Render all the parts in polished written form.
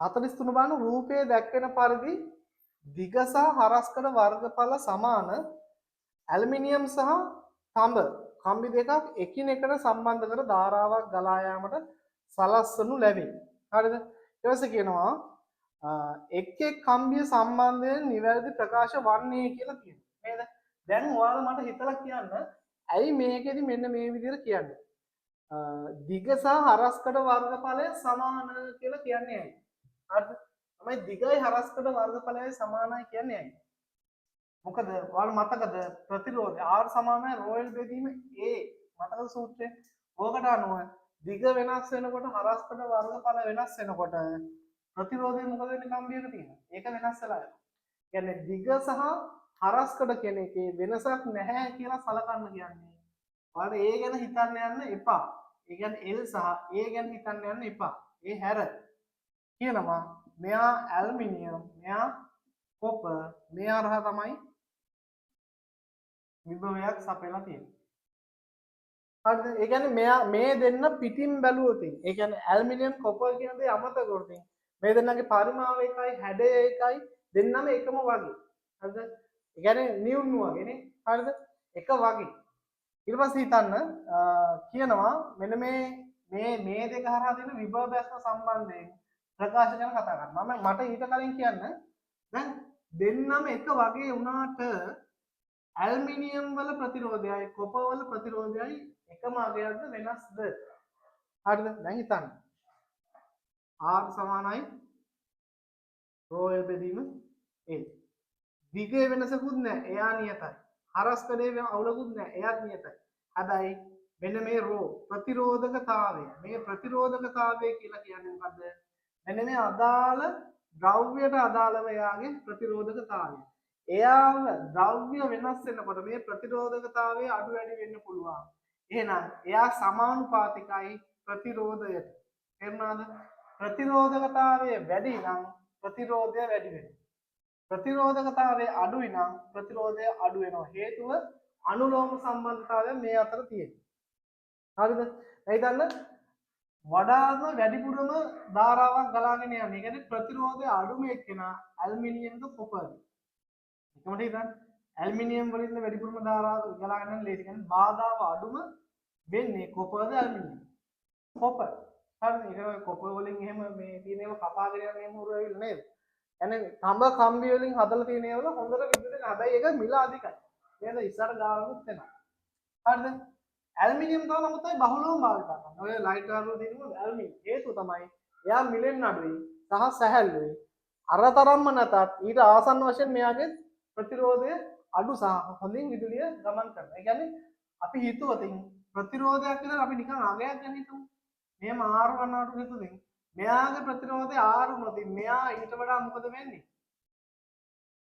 43 බලන්න රූපයේ දැක්වෙන පරිදි දිග සහ හරස්කඩ වර්ගඵල සමාන ඇල්මිනියම් සහ තඹ කම්බි දෙකක් එකිනෙකට සම්බන්ධ කර ධාරාවක් ගලා යාමට සලස්වනු ලැබේ. හරිද? ඊට පස්සේ කියනවා එක් එක් කම්බිය සම්බන්ධයෙන් නිවැරදි ප්‍රකාශ වන්නේ කියලා කියනවා. නේද? දැන් ඔයාලා මට හිතලා කියන්න ඇයි මේකෙදි මෙන්න මේ විදිහට කියන්නේ? දිග සහ හරස්කඩ වර්ගඵලය සමාන කියලා කියන්නේ ඇයි? හරිද? තමයි දිගයි හරස්කඩ වර්ගඵලයයි සමානයි කියන්නේ ඇයි? මොකද ඔයාලා මතකද ප්‍රතිරෝධය R සමානයි රෝයල් බෙදීම A මතකද සූත්‍රය? ඕකට අනුව දිග වෙනස් වෙනකොට හරස්කඩ වර්ගඵල වෙනස් වෙනකොට ප්‍රතිරෝධය මොකද වෙන්නේ කම්බියක තියෙන? ඒක වෙනස් වෙලා යනවා. කියන්නේ දිග සහ හරස්කඩ කියන එකේ වෙනසක් නැහැ කියලා සලකන්න කියන්නේ. ඔයාලා A ගැන හිතන්න යන්න එපා. ඒ කියන්නේ L සහ A ගැන හිතන්න යන්න එපා. ඒ හැර කියනවා මෙයා ඇල්මිනියම්, මෙයා කොපර්, මෙයා රහ තමයි විභවයක් සපයලා තියෙන්නේ. හරිද? ඒ කියන්නේ මෙයා මේ දෙන්න පිටින් බැලුවොත් ඒ කියන්නේ ඇල්මිනියම් කොපර් කියන දේ අමතක කරොත් මේ දෙන්නගේ පරිමාව එකයි, හැඩය එකයි, දෙන්නම එකම වගේ. හරිද? ඒ කියන්නේ නියුන් වගේනේ. හරිද? එක වගේ. ඊට පස්සේ හිතන්න කියනවා මෙන්න මේ දෙක හරහා තියෙන විභව බැස්ම සම්බන්ධයෙන් ප්‍රකාශ ගැන කතා කරනවා. මට ඊට කලින් කියන්න දැන් දෙන්නම එක වගේ වුණාට ඇල්මිනියම් වල ප්‍රතිරෝධයයි කොපර් වල ප්‍රතිරෝධයයි එකම අගයක්ද වෙනස්ද? හරිද? දැන් හිතන්න. R සමානයි රෝයල් බෙදීම A. දිගේ වෙනසකුත් නැහැ. එයා නියතයි. හරස්කඩේ අවුලකුත් නැහැ. එයාත් නියතයි. හැබැයි මෙන්න මේ රෝ ප්‍රතිරෝධකතාවය. මේ ප්‍රතිරෝධකතාවය කියලා කියන්නේ මොකද්ද? මෙන්න මේ අදාළ ද්‍රව්‍යයට අදාළව එයාගේ ප්‍රතිරෝධකතාවය. එයාව ද්‍රව්‍ය වෙනස් වෙනකොට මේ ප්‍රතිරෝධකතාවය අඩු වැඩි වෙන්න පුළුවන්. එහෙනම් එයා සමානුපාතිකයි ප්‍රතිරෝධයට. තේරුණාද? ප්‍රතිරෝධකතාවය වැඩි නම් ප්‍රතිරෝධය වැඩි වෙනවා. ප්‍රතිරෝධකතාවය අඩුයි නම් ප්‍රතිරෝධය අඩු වෙනවා. හේතුව අනුලෝම සම්බන්ධතාවය මේ අතර තියෙනවා. හරිද? එහෙනම් වඩාත්ම වැඩිපුරම ධාරාවක් ගලාගෙන යන්නේ. ඒ කියන්නේ ප්‍රතිරෝධය අඩුම එක්කෙනා ඇල්මිනියම්ද කොපර්ද? එකමද හිතන්න. ඇල්මිනියම් වලින් වැඩිපුරම ධාරාව ගලාගෙන යන ලේසි. කියන්නේ බාධාව අඩුම වෙන්නේ කොපර්ද ඇල්මිනියම්? කොපර්. හරිද? ඒක කොපර් වලින් එහෙම මේ තියෙන ඒවා කපාගෙන යන එහෙම උර වෙන්නේ නේද? يعني තඹ කම්බි වලින් හදලා තියෙන ඒවා හොඳට විදුලි දෙන. හැබැයි ඒක මිල අධිකයි. නේද? ඉස්සර ගානකුත් වෙනවා. හරිද? ඇල්මිනියම් තමයි නමුත් බහුලවම භාවිත කරනවා. ඔය ලයිටර් වල තියෙන ඇල්මිනියම් හේතුව තමයි එයා මිලෙන් අඩුයි සහ සැහැල්ලුයි. අරතරම්ම නැතත් ඊට ආසන්න වශයෙන් මෙයාගේ ප්‍රතිරෝධය අඩු සහ හොඳින් විදුලිය ගමන් කරනවා. ඒ කියන්නේ අපි හිතුවොත් ප්‍රතිරෝධයක් කියලා අපි නිකන් අගයක් ගැන හිතමු. මෙහෙම R වන්නට හිතුවොත් මෙයාගේ ප්‍රතිරෝධය R වුණොත් මෙයා ඊට වඩා මොකද වෙන්නේ?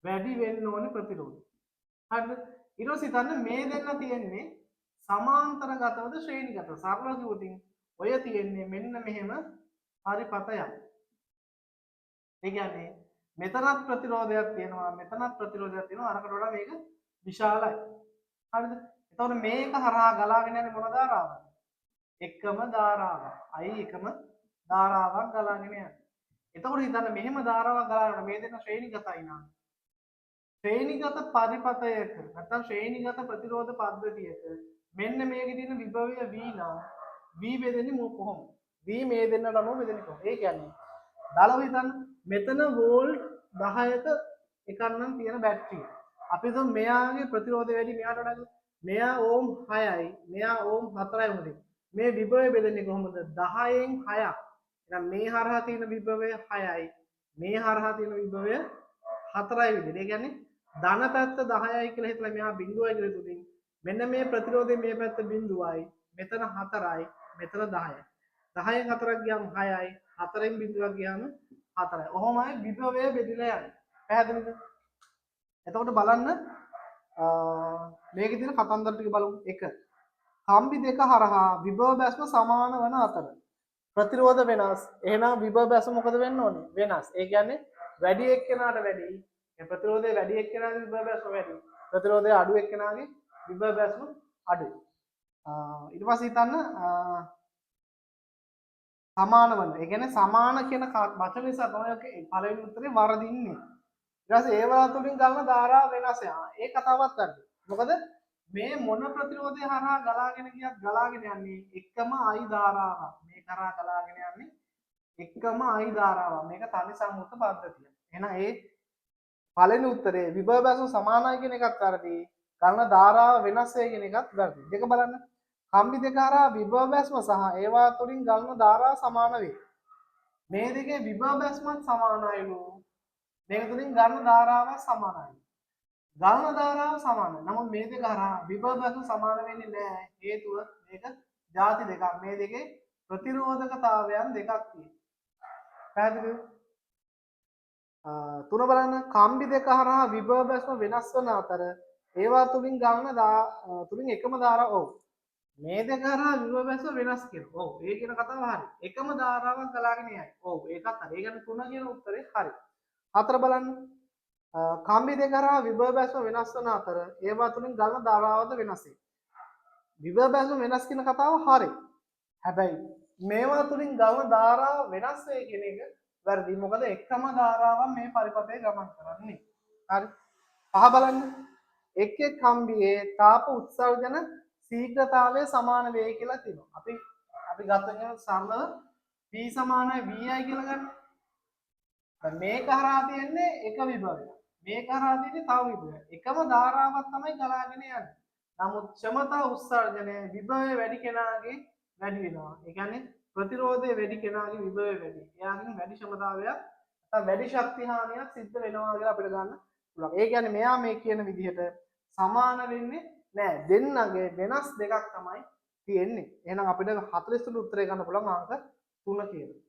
වැඩි වෙන්න ඕනේ ප්‍රතිරෝධය. හරිද? ඊට පස්සේ හිතන්න මේ දෙන්න තියෙන්නේ සමාන්තරගතවද ශ්‍රේණිගතව. සරලව කිව්වොත් ඔය තියෙන්නේ මෙන්න මෙහෙම පරිපතයක්. ඒ කියන්නේ මෙතනත් ප්‍රතිරෝධයක් තියෙනවා, මෙතනත් ප්‍රතිරෝධයක් තියෙනවා. අරකට වඩා මේක විශාලයි. හරිද? එතකොට මේක හරහා ගලාගෙන යන්නේ මොන ධාරාවක්ද? එකම ධාරාවක්. අයි එකම ධාරාවක් ගලාගෙන යනවා. එතකොට හිතන්න මෙහෙම ධාරාවක් ගලාගෙන මේ දෙන්න ශ්‍රේණිගතයි නම් ශ්‍රේණිගත පරිපතයක නැත්නම් ශ්‍රේණිගත ප්‍රතිරෝධ පද්ධතියක මෙන්න මේකේ තියෙන විභවය V නම් V බෙදෙන්නේ කොහොමද? V මේ දෙන්නට අනුව බෙදෙන්නේ කොහොමද? ඒ කියන්නේ දාලා හිතන්න මෙතන වෝල්ට් 10ක එකක් නම් තියෙන බැටරිය. අපි හිතමු මෙයාගේ ප්‍රතිරෝධය වැඩි මෙයාට වඩා මෙයා ඕම් 6යි මෙයා ඕම් 4යි වුණේ. මේ විභවය බෙදෙන්නේ කොහොමද? 10න් 6ක්. එහෙනම් මේ හරහා තියෙන විභවය 6යි. මේ හරහා තියෙන විභවය 4යි විදිහට. ඒ කියන්නේ ධන පැත්ත 10යි කියලා හිතලා මෙහා බිඳුවයි කියලා හිතුවොත් මෙන්න මේ ප්‍රතිරෝධය මේ පැත්ත බිඳුවයි. මෙතන 4යි. මෙතන 10යි. 10න් 4ක් ගියාම 6යි. 4න් බිඳුවක් ගියාම 4යි. ඔහොමයි විභවය බෙදලා යන්නේ. පැහැදිලිද? එතකොට බලන්න මේකේ තියෙන කතන්දර ටික බලමු. 1. කම්බි දෙක හරහා විභව බැස්ම සමාන වන අතර ප්‍රතිරෝධ වෙනස්. එහෙනම් විභව බැස්ම මොකද වෙන්න ඕනේ? වෙනස්. ඒ කියන්නේ වැඩි එක්කෙනාට වැඩි. ඒ ප්‍රතිරෝධය වැඩි එක්කෙනාගේ විභව බැස්ම වැඩි. ප්‍රතිරෝධය අඩු එක්කෙනාගේ විභව බැස්ම අඩුයි. ඊට පස්සේ හිතන්න සමාන වන. ඒ කියන්නේ සමාන කියන වචන නිසා තමයි පළවෙනි උත්තරේ වරදින්නේ. ඊට පස්සේ ඒවා තුලින් ගන්න ධාරා වෙනස්. ඒ කතාවත් හරි. මොකද මේ මොන ප්‍රතිරෝධය හරහා ගලාගෙන ගියත් ගලාගෙන යන්නේ එකම I ධාරාවක්. මේ කරා ගලාගෙන යන්නේ එකම I ධාරාවක්. මේක තනි සම්මුත පද්ධතිය. එහෙනම් ඒ පළවෙනි උත්තරේ විභව බැසු සමානයි කියන එකත් වැරදි. ගන්න ධාරාව වෙනස් වේ කියන එකත් වැරදි. දෙක බලන්න. කම්බි දෙක හරහා විභව බැස්ම සහ ඒවා තුලින් ගලන ධාරාව සමාන වේ. මේ දෙකේ විභව බැස්මත් සමානයිලු. මේක තුලින් ගලන ධාරාව සමානයි. ගලන ධාරාව සමානයි. නමුත් මේ දෙක හරහා විභව බැස්ම සමාන වෙන්නේ නැහැ. හේතුව මේක ಜಾති දෙකක්. මේ දෙකේ ප්‍රතිරෝධකතාවයන් දෙකක් තියෙනවා. පැහැදිලිද? තුන බලන්න කම්බි දෙක හරහා විභව බැස්ම වෙනස් වන අතර ඒවා තුලින් ගලන තුලින් එකම ධාරාව ඔව් මේ දෙක හරහා විභව බැස්ම වෙනස් කියනවා. ඔව් ඒ කියන කතාව හරි. එකම ධාරාවක් ගලාගෙන යයි. ඔව් ඒකත් හරි. ඒ කියන්නේ තුන කියන උත්තරේ හරි. හතර බලන්න. කම්බි දෙක හරහා විභව බැස්ම වෙනස් වන අතර ඒවා තුලින් ගලන ධාරාවද වෙනස් වේ. විභව බැස්ම වෙනස් කියන කතාව හරි. හැබැයි මේවා තුලින් ගලන ධාරාව වෙනස් වේ කියන එක වැරදි. මොකද එකම ධාරාවක් මේ පරිපථයේ ගමන් කරන්නේ. හරි. පහ බලන්න. එක් එක් කම්බියේ තාප උත්සර්ජන ශීඝ්‍රතාවය සමාන වේ කියලා තියෙනවා. අපි ගත්තොත් සරලව V සමානයි VI කියලා ගන්න. දැන් මේක හරහා තියෙන්නේ එක විභවයක්. මේක හරහා තියෙන්නේ තව විභවයක්. එකම ධාරාවක් තමයි ගලාගෙන යන්නේ. නමුත් ක්ෂමතා උත්සර්ජනය විභවය වැඩි කෙනාගේ වැඩි වෙනවා. ඒ කියන්නේ ප්‍රතිරෝධය වැඩි කෙනාගේ විභවය වැඩි. එයාගෙන් වැඩි ක්ෂමතාවයක් නැත්නම් වැඩි ශක්ති හානියක් සිද්ධ වෙනවා කියලා අපිට ගන්න පුළුවන්. ඒ කියන්නේ මෙයා මේ කියන විදිහට සමාන වෙන්නේ නෑ. දෙන්නගේ වෙනස් දෙකක් තමයි තියෙන්නේ. එහෙනම් අපිට 43 උත්තරේ ගන්න පුළුවන් අංක 3 කියලා.